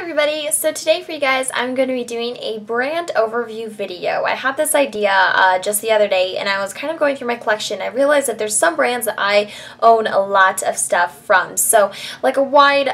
everybody, so today for you guys I'm going to be doing a brand overview video. I had this idea just the other day and I was kind of going through my collection. I realized that there's some brands that I own a lot of stuff from, so like a wide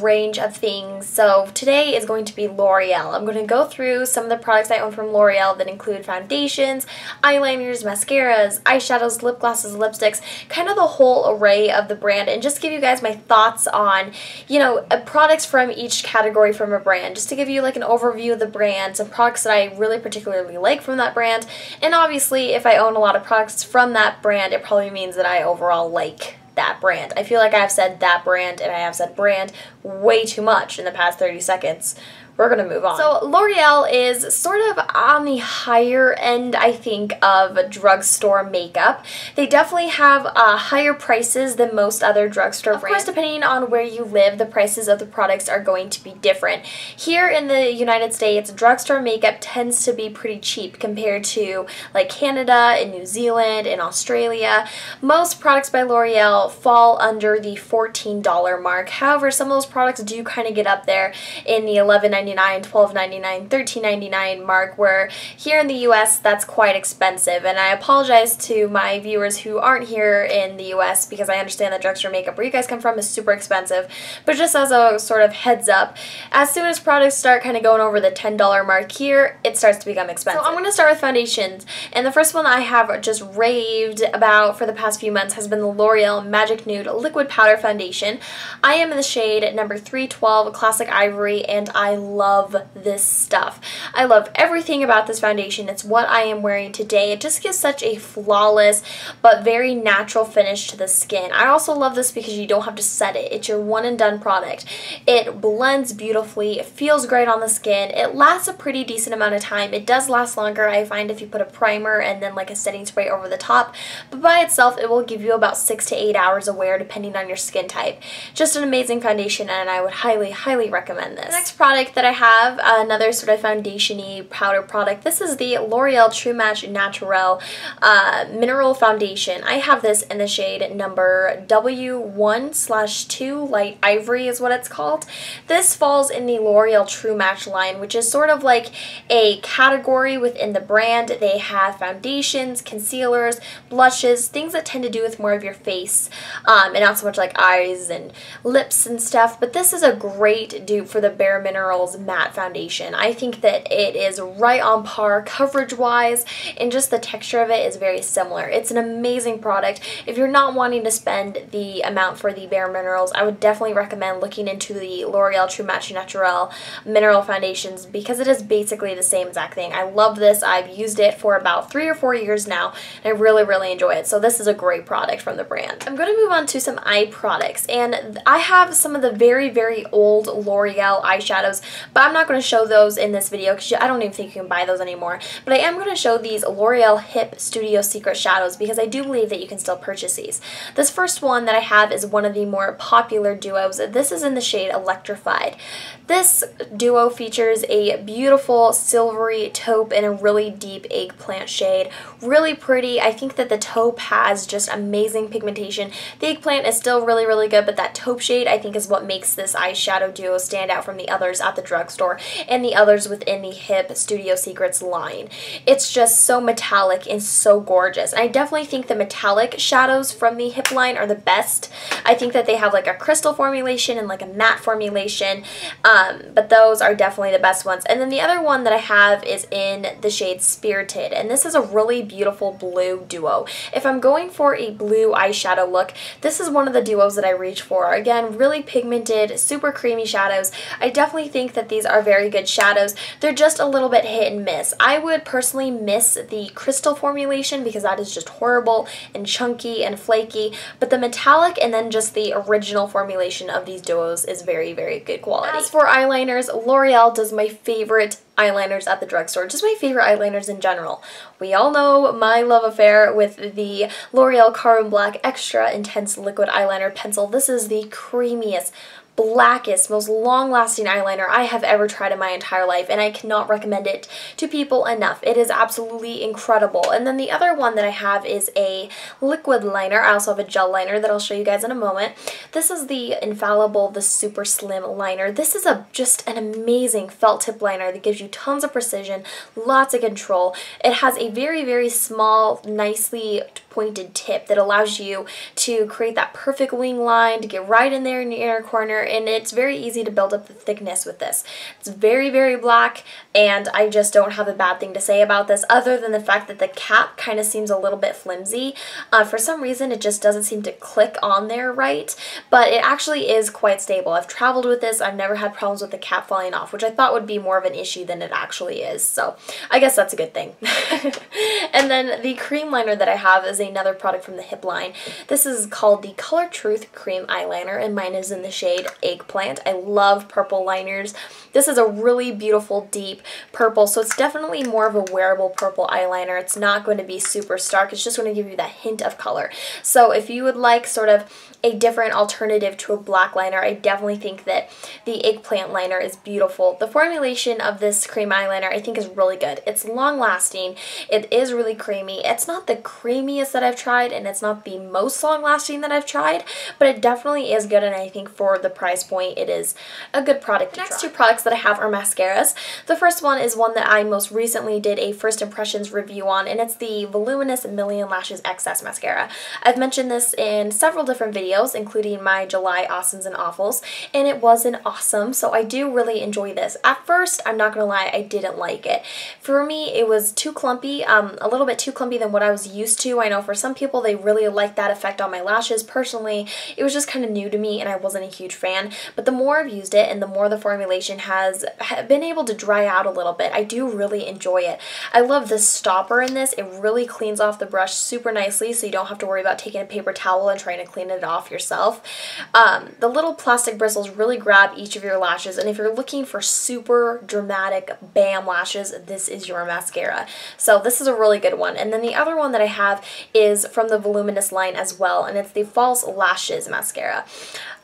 range of things. So today is going to be L'Oreal. I'm going to go through some of the products I own from L'Oreal that include foundations, eyeliners, mascaras, eyeshadows, lip glosses, lipsticks, kind of the whole array of the brand, and just give you guys my thoughts on, you know, products from each category from a brand, just to give you like an overview of the brand, some products that I really particularly like from that brand, and obviously if I own a lot of products from that brand, it probably means that I overall like that brand. I feel like I've said that brand and I have said brand way too much in the past 30 seconds. We're going to move on. So L'Oreal is sort of on the higher end, I think, of drugstore makeup. They definitely have higher prices than most other drugstore brands. Of course, depending on where you live, the prices of the products are going to be different. Here in the United States, drugstore makeup tends to be pretty cheap compared to like Canada and New Zealand and Australia. Most products by L'Oreal fall under the $14 mark. However, some of those products do kind of get up there in the $11.99, $12.99, $13.99 mark, where here in the US that's quite expensive. And I apologize to my viewers who aren't here in the US because I understand that drugstore makeup where you guys come from is super expensive, but just as a sort of heads up, as soon as products start kind of going over the $10 mark here, it starts to become expensive. So I'm going to start with foundations, and the first one I have just raved about for the past few months has been the L'Oreal Magic Nude Liquid Powder Foundation. I am in the shade number 312 Classic Ivory, and I love this stuff. I love everything about this foundation. It's what I am wearing today. It just gives such a flawless but very natural finish to the skin. I also love this because you don't have to set it. It's your one and done product. It blends beautifully. It feels great on the skin. It lasts a pretty decent amount of time. It does last longer, I find, if you put a primer and then like a setting spray over the top, but by itself it will give you about 6 to 8 hours of wear depending on your skin type. Just an amazing foundation, and I would highly recommend this. The next product that I have, another sort of foundation-y powder product. This is the L'Oreal True Match Naturel Mineral Foundation. I have this in the shade number W1/2 Light Ivory is what it's called. This falls in the L'Oreal True Match line, which is sort of like a category within the brand. They have foundations, concealers, blushes, things that tend to do with more of your face, and not so much like eyes and lips and stuff, but this is a great dupe for the Bare Minerals matte foundation. I think that it is right on par coverage wise, and just the texture of it is very similar. It's an amazing product. If you're not wanting to spend the amount for the Bare Minerals, I would definitely recommend looking into the L'Oreal True Match Naturel mineral foundations because it is basically the same exact thing. I love this. I've used it for about 3 or 4 years now, and I really enjoy it. So this is a great product from the brand. I'm going to move on to some eye products, and I have some of the very old L'Oreal eyeshadows, but I'm not going to show those in this video because I don't even think you can buy those anymore. But I am going to show these L'Oreal Hip Studio Secret Shadows because I do believe that you can still purchase these. This first one that I have is one of the more popular duos. This is in the shade Electrified. This duo features a beautiful silvery taupe and a really deep eggplant shade. Really pretty. I think that the taupe has just amazing pigmentation. The eggplant is still really good, but that taupe shade I think is what makes this eyeshadow duo stand out from the others at the drugstore and the others within the Hip Studio Secrets line. It's just so metallic and so gorgeous. And I definitely think the metallic shadows from the Hip line are the best. I think that they have like a crystal formulation and like a matte formulation, but those are definitely the best ones. And then the other one that I have is in the shade Spirited, and this is a really beautiful blue duo. If I'm going for a blue eyeshadow look, this is one of the duos that I reach for. Again, really pigmented, super creamy shadows. I definitely think that these are very good shadows. They're just a little bit hit and miss. I would personally miss the crystal formulation because that is just horrible and chunky and flaky, but the metallic and then just the original formulation of these duos is very good quality. As for eyeliners, L'Oreal does my favorite eyeliners at the drugstore, just my favorite eyeliners in general. We all know my love affair with the L'Oreal Carbon Black Extra Intense Liquid Eyeliner Pencil. This is the creamiest, blackest, most long-lasting eyeliner I have ever tried in my entire life, and I cannot recommend it to people enough. It is absolutely incredible. And then the other one that I have is a liquid liner. I also have a gel liner that I'll show you guys in a moment. This is the Infallible, the Super Slim Liner. This is just an amazing felt tip liner that gives you tons of precision, lots of control. It has a very, very small, nicely pointed tip that allows you to create that perfect wing line, to get right in there in your inner corner, and it's very easy to build up the thickness with this. It's very, very black, and I just don't have a bad thing to say about this other than the fact that the cap kind of seems a little bit flimsy. For some reason, it just doesn't seem to click on there right, but it actually is quite stable. I've traveled with this. I've never had problems with the cap falling off, which I thought would be more of an issue than it actually is, so I guess that's a good thing. And then the cream liner that I have is another product from the Hip line. This is called the Color Truth Cream Eyeliner, and mine is in the shade Eggplant. I love purple liners. This is a really beautiful deep purple, so it's definitely more of a wearable purple eyeliner. It's not going to be super stark. It's just going to give you that hint of color. So if you would like sort of a different alternative to a black liner, I definitely think that the Eggplant liner is beautiful. The formulation of this cream eyeliner I think is really good. It's long lasting. It is really creamy. It's not the creamiest that I've tried, and it's not the most long lasting that I've tried, but it definitely is good, and I think for the price point it is a good product to try. The next two products that I have are mascaras. The first one is one that I most recently did a first impressions review on, and it's the Voluminous Million Lashes XS Mascara. I've mentioned this in several different videos, including my July Awesomes and Awfuls, and it was an awesome, so I do really enjoy this. At first, I'm not gonna lie, I didn't like it. For me, it was too clumpy, a little bit too clumpy than what I was used to. I know for some people they really like that effect on my lashes. Personally, it was just kind of new to me and I wasn't a huge fan, but the more I've used it and the more the formulation has been able to dry out a little bit, I do really enjoy it. I love the stopper in this. It really cleans off the brush super nicely, so you don't have to worry about taking a paper towel and trying to clean it off yourself. The little plastic bristles really grab each of your lashes, and if you're looking for super dramatic bam lashes, this is your mascara. So this is a really good one. And then the other one that I have is from the Voluminous line as well, and it's the False Lashes Mascara.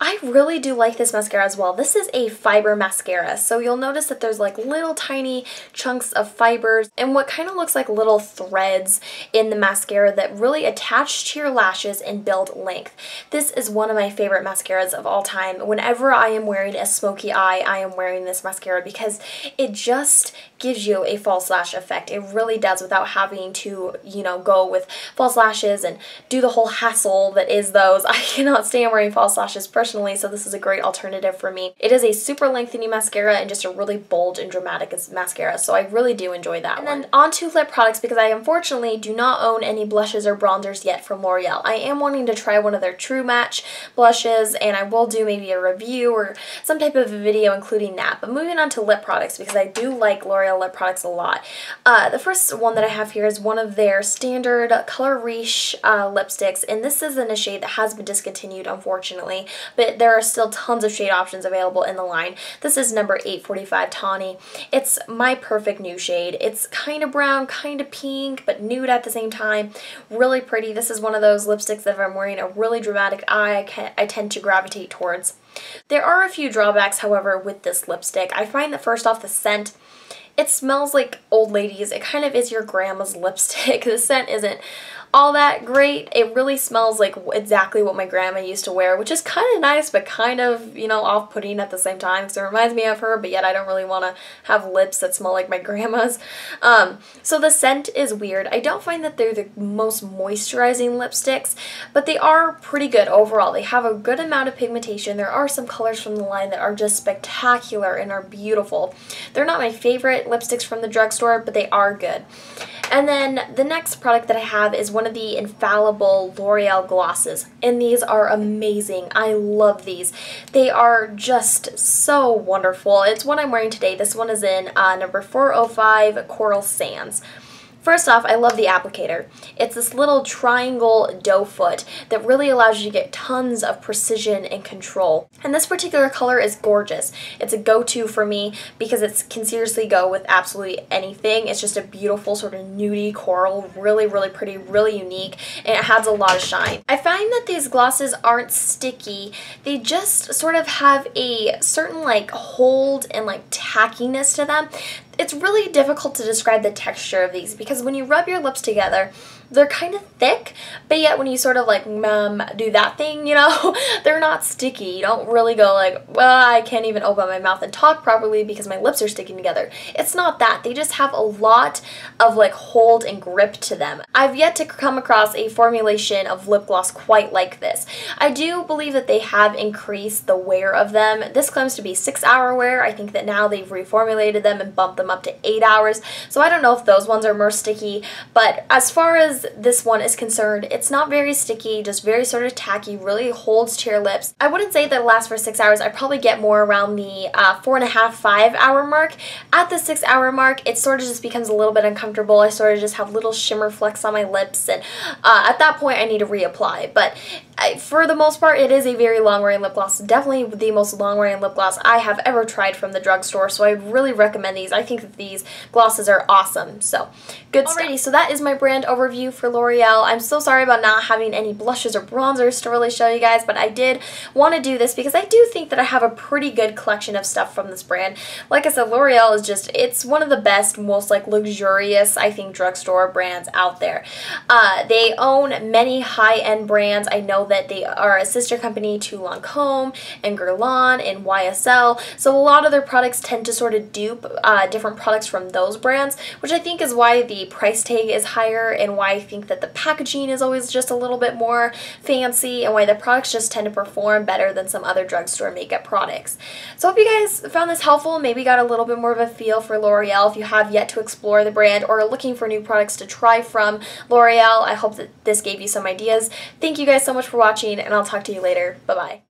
I really do like this mascara as well. This is a fiber mascara, so you'll notice that there's like little tiny chunks of fibers and what kind of looks like little threads in the mascara that really attach to your lashes and build length. This is one of my favorite mascaras of all time. Whenever I am wearing a smoky eye, I am wearing this mascara because it just gives you a false lash effect. It really does, without having to, you know, go with false lashes and do the whole hassle that is those. I cannot stand wearing false lashes personally, so this is a great alternative for me. It is a super lengthening mascara and just a really bold and dramatic mascara, so I really do enjoy that one. And then on to lip products, because I unfortunately do not own any blushes or bronzers yet from L'Oreal. I am wanting to try one of their True Match blushes, and I will do maybe a review or some type of a video including that. But moving on to lip products, because I do like L'Oreal lip products a lot. The first one that I have here is one of their standard Color Riche lipsticks, and this is in a shade that has been discontinued, unfortunately, but there are still tons of shade options available in the line. This is number 845 Tawny. It's my perfect new shade. It's kind of brown, kind of pink, but nude at the same time. Really pretty. This is one of those lipsticks that if I'm wearing a really dramatic eye, I tend to gravitate towards. There are a few drawbacks, however, with this lipstick. I find that first off, the scent, it smells like old ladies. It kind of is your grandma's lipstick. The scent isn't all that great. It really smells like exactly what my grandma used to wear, which is kind of nice, but kind of, you know, off-putting at the same time, because it reminds me of her, but yet I don't really want to have lips that smell like my grandma's. So the scent is weird. I don't find that they're the most moisturizing lipsticks, but they are pretty good overall. They have a good amount of pigmentation. There are some colors from the line that are just spectacular and are beautiful. They're not my favorite lipsticks from the drugstore, but they are good. And then the next product that I have is one of the Infallible L'Oreal glosses, and these are amazing. I love these. They are just so wonderful. It's what I'm wearing today. This one is in number 405 Coral Sands. First off, I love the applicator. It's this little triangle doe foot that really allows you to get tons of precision and control. And this particular color is gorgeous. It's a go-to for me because it can seriously go with absolutely anything. It's just a beautiful sort of nudie coral, really, really pretty, really unique, and it has a lot of shine. I find that these glosses aren't sticky. They just sort of have a certain like hold and like tackiness to them. It's really difficult to describe the texture of these because when you rub your lips together, they're kind of thick, but yet when you sort of like do that thing, you know, they're not sticky. You don't really go like, well, I can't even open my mouth and talk properly because my lips are sticking together. It's not that. They just have a lot of like hold and grip to them. I've yet to come across a formulation of lip gloss quite like this. I do believe that they have increased the wear of them. This claims to be 6-hour wear. I think that now they've reformulated them and bumped them up to 8 hours. So I don't know if those ones are more sticky, but as far as this one is concerned, it's not very sticky, just very sort of tacky, really holds to your lips. I wouldn't say that it lasts for 6 hours. I probably get more around the 4.5–5 hour mark. At the 6-hour mark, it sort of just becomes a little bit uncomfortable. I sort of just have little shimmer flecks on my lips, and at that point I need to reapply. But for the most part, it is a very long-wearing lip gloss. Definitely the most long-wearing lip gloss I have ever tried from the drugstore, so I really recommend these. I think that these glosses are awesome, so good stuff. Alrighty, so that is my brand overview for L'Oreal. I'm so sorry about not having any blushes or bronzers to really show you guys, but I did want to do this because I do think that I have a pretty good collection of stuff from this brand. Like I said, L'Oreal is just, it's one of the best, most like luxurious, I think, drugstore brands out there. They own many high-end brands. I know that they are a sister company to Lancome and Guerlain and YSL, so a lot of their products tend to sort of dupe different products from those brands, which I think is why the price tag is higher and why I think that the packaging is always just a little bit more fancy and why the products just tend to perform better than some other drugstore makeup products. So I hope you guys found this helpful, maybe got a little bit more of a feel for L'Oreal if you have yet to explore the brand or are looking for new products to try from L'Oreal. I hope that this gave you some ideas. Thank you guys so much for watching, and I'll talk to you later. Bye-bye.